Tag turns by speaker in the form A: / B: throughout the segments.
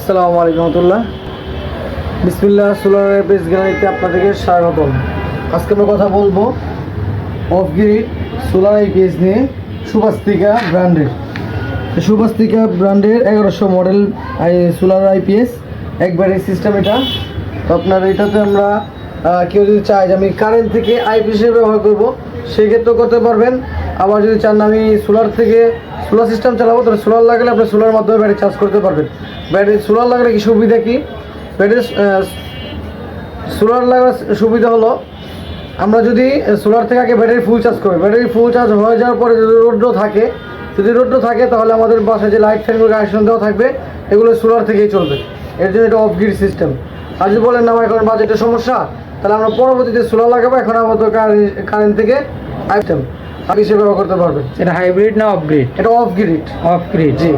A: আসসালামু আলাইকুম রহমতুল্লাহ। বিসমিল্লাহ সোলার আইপিএস গ্যালারিতে আপনাদেরকে স্বাগতম। আজকে আমরা কথা বলবো অফ গ্রিড সোলার আইপিএস নিয়ে। সুভাস্তিকা ব্র্যান্ডের 1100 মডেল সোলার আইপিএস এক ব্যাটারি সিস্টেম। এটা তো আপনার এটাতে আমরা কেউ যদি চায় যে আমি কারেন্ট থেকে আইপিএস ব্যবহার করব, সেক্ষেত্রেও করতে পারবেন। আবার যদি চান আমি সোলার থেকে সোলার সিস্টেম চালাবো, তাহলে সোলার লাগালে আপনি সোলার মাধ্যমে ব্যাটারি চার্জ করতে পারবেন। ব্যাটারি সোলার লাগালে কি সুবিধা কি? ব্যাটারি সোলার লাগার সুবিধা হলো, আমরা যদি সোলার থেকে আগে ব্যাটারি ফুল চার্জ করি, ব্যাটারি ফুল চার্জ হয়ে যাওয়ার পরে যদি রোদ্র থাকে তাহলে আমাদের বাসায় যে লাইট ফ্যানগুলো কানেকশন দেওয়া থাকবে এগুলো সোলার থেকেই চলবে। এর জন্য এটা অফ গ্রিড সিস্টেম। আর যদি বলেন না আমার এখন বাজেটের সমস্যা, তাহলে আমরা পরবর্তীতে সোলার লাগাবো, এখন আমাদের কারেন্ট থেকে আইটেম হিসেবে ব্যবহার করতে পারবেন।
B: এটা হাইব্রিড না অফ গ্রিড?
A: এটা অফ গ্রিড।
B: অফ গ্রিড, জি।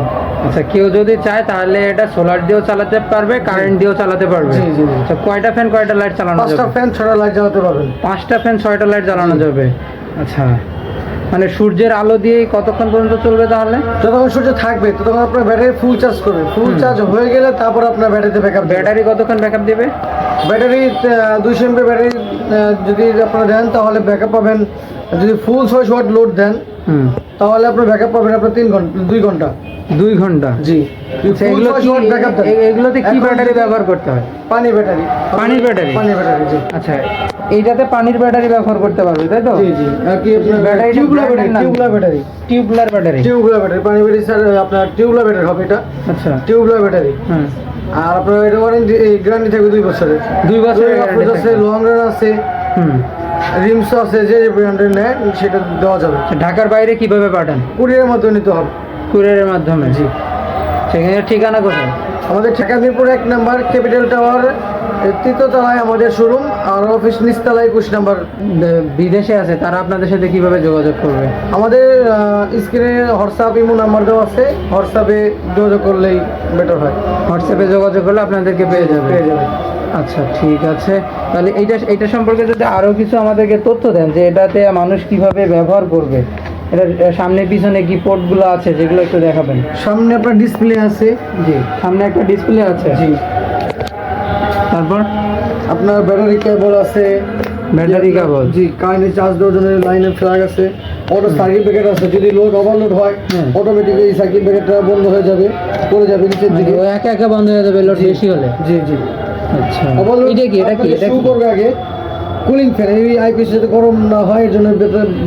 B: আচ্ছা, কেউ যদি চায় তাহলে এটা সোলার দিয়েও চালাতে পারবে, কারেন্ট দিয়েও চালাতে পারবে।
A: জি জি।
B: আচ্ছা, কয়টা ফ্যান কয়টা লাইট চালানো যাবে?
A: 5টা ফ্যান 6টা লাইট জ্বালাতে পারবেন।
B: 5টা ফ্যান 6টা লাইট চালানো যাবে। আচ্ছা, মানে সূর্যের আলো দিয়েই কতক্ষণ পর্যন্ত চলবে তাহলে?
A: যতক্ষণ সূর্য থাকবে ততক্ষণ আপনার ব্যাটারি ফুল চার্জ করবে। ফুল চার্জ হয়ে গেলে তারপর আপনার ব্যাটারিতে ব্যাকআপ।
B: ব্যাটারি কতক্ষণ ব্যাকআপ দেবে?
A: ব্যাটারি 200 এমপি ব্যাটারি যদি আপনারা দেন তাহলে ব্যাকআপ পাবেন। যদি ফুল 600 ওয়াট লোড দেন তাহলে আপনার ব্যাকআপ পাবেন আপনার 2 ঘন্টা।
B: 2 ঘন্টা,
A: জি।
B: এগুলোতে কি ব্যাটারি ব্যবহার করতে হয়?
A: পানির ব্যাটারি।
B: পানির ব্যাটারি, জি। আচ্ছা, এইটাতে পানির ব্যাটারি ব্যবহার করতে পারবে, তাই তো?
A: জি জি। আর কি আপনার ব্যাটারি টিউবুলার ব্যাটারি। পানির ব্যাটারি স্যার, আপনার টিউবুলার ব্যাটারি হবে এটা। আচ্ছা, টিউবুলার ব্যাটারি। আর আপনার এটা ওয়ারেন্টি গ্যারান্টি থাকবে 2 বছরের।
B: 2 বছরের গ্যারান্টি আছে,
A: লং রান আছে, রিমস আছে। যে ব্র্যান্ডের নেয় সেটা দেওয়া যাবে।
B: ঢাকার বাইরে কিভাবে পাঠান?
A: কুরিয়ারের মাধ্যমে নিতে হবে।
B: কুরিয়ারের মাধ্যমে, জি। সেখানে ঠিকানা কোথায়?
A: আমাদের ঢাকা মিরপুর 1 নম্বর ক্যাপিটাল টাওয়ার 3য় তলায় আমাদের শোরুম, আর অফিস নিচতলায় 21 নম্বর।
B: বিদেশে আছে তারা আপনাদের সাথে কিভাবে যোগাযোগ করবে?
A: আমাদের স্ক্রিনে হোয়াটসঅ্যাপ ইমো নাম্বার দেওয়া আছে, হোয়াটসঅ্যাপে যোগাযোগ করলেই বেটার হয়।
B: হোয়াটসঅ্যাপে যোগাযোগ করলে আপনাদেরকে পেয়ে যাবে। আচ্ছা, ঠিক আছে। তাহলে এইটা সম্পর্কে যদি আরও কিছু আমাদেরকে তথ্য দেন যে এটাতে মানুষ কিভাবে ব্যবহার করবে। এটা সামনে পিছনে কি পোর্টগুলো আছে যেগুলো একটু দেখাবেন?
A: সামনে আপনার ডিসপ্লে আছে।
B: জি, সামনে একটা ডিসপ্লে আছে।
A: জি। তারপর আপনার ব্যাটারি কেবল আছে।
B: ব্যাটারি কেবল,
A: জি। কারেন্টে চার্জ দেওয়ার জন্য লাইনের ফ্ল্যাগ আছে। অটো সার্কিট ব্রেকার আছে। যদি লোড ওভারলোড হয় অটোমেটিক্যালি এই সার্কিট ব্রেকারটা বন্ধ হয়ে যাবে, পড়ে যাবে নিচের দিকে,
B: একা বন্ধ হয়ে যাবে লোড বেশি হলে।
A: জি জি।
B: আচ্ছা,
A: এটা কি শুরু করবে আগে কুলিং ফ্যান। এই আইপিএস যাতে গরম না হয় এর জন্য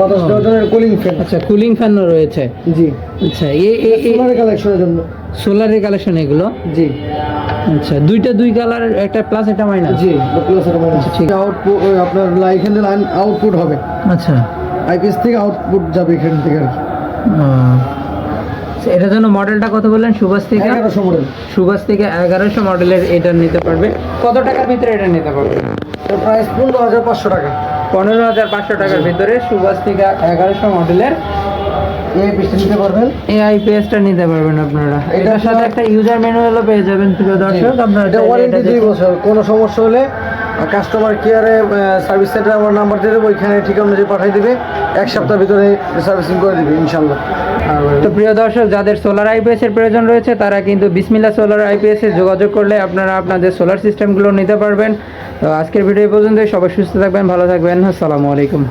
A: বাতাস দেওয়ার জন্য কুলিং ফ্যান।
B: আচ্ছা, কুলিং ফ্যানও রয়েছে,
A: জি।
B: আচ্ছা,
A: সোলারের কালেকশনের জন্য।
B: সোলারের কালেকশন এগুলো,
A: জি।
B: আচ্ছা, দুই কালার, একটা প্লাস একটা মাইনাস।
A: জি, প্লাস একটা মাইনাস। ঠিক। আউটপুট আপনার এখান থেকে আউটপুট হবে। আচ্ছা, আইপিএস থেকে আউটপুট যাবে এখান থেকে আর কি।
B: এটার জন্য মডেলটা কত বললেন? সুভাস্তিকা
A: 1100 মডেল।
B: সুভাস্তিকা 1100 মডেলের এটা নিতে পারবে। কত টাকার ভিতরে এটা নিতে পারবে?
A: প্রাইস 15,500 টাকা।
B: 15,500 টাকার ভিতরে সুভাস্তিকা 1100 মডেলের
A: এই আইপিএসটা নিতে পারবেন।
B: এই আইপিএসটা নিতে পারবেন আপনারা। এটার সাথে একটা ইউজার ম্যানুয়ালও পেয়ে যাবেন প্রিয় দর্শক। আপনারা
A: এটা ওয়ারেন্টি 2 বছর। কোনো সমস্যা হলে কাস্টমার কেয়ারে সার্ভিস সেন্টারে আমার নাম্বার দিয়ে দেবো, ওইখানে ঠিকানা অনুযায়ী পাঠিয়ে দিবে। 1 সপ্তাহের ভিতরে সার্ভিসিং করে দিবে ইনশাল্লাহ।
B: তো প্রিয় দর্শক, যাদের সোলার আইপিএস এর প্রয়োজন রয়েছে তারা কিন্তু বিসমিল্লাহ সোলার আইপিএস এ যোগাযোগ করলে আপনারা আপনাদের সোলার সিস্টেমগুলো নিতে পারবেন। তো আজকের ভিডিও পর্যন্ত। সবাই সুস্থ থাকবেন, ভালো থাকবেন। আসসালামু আলাইকুম।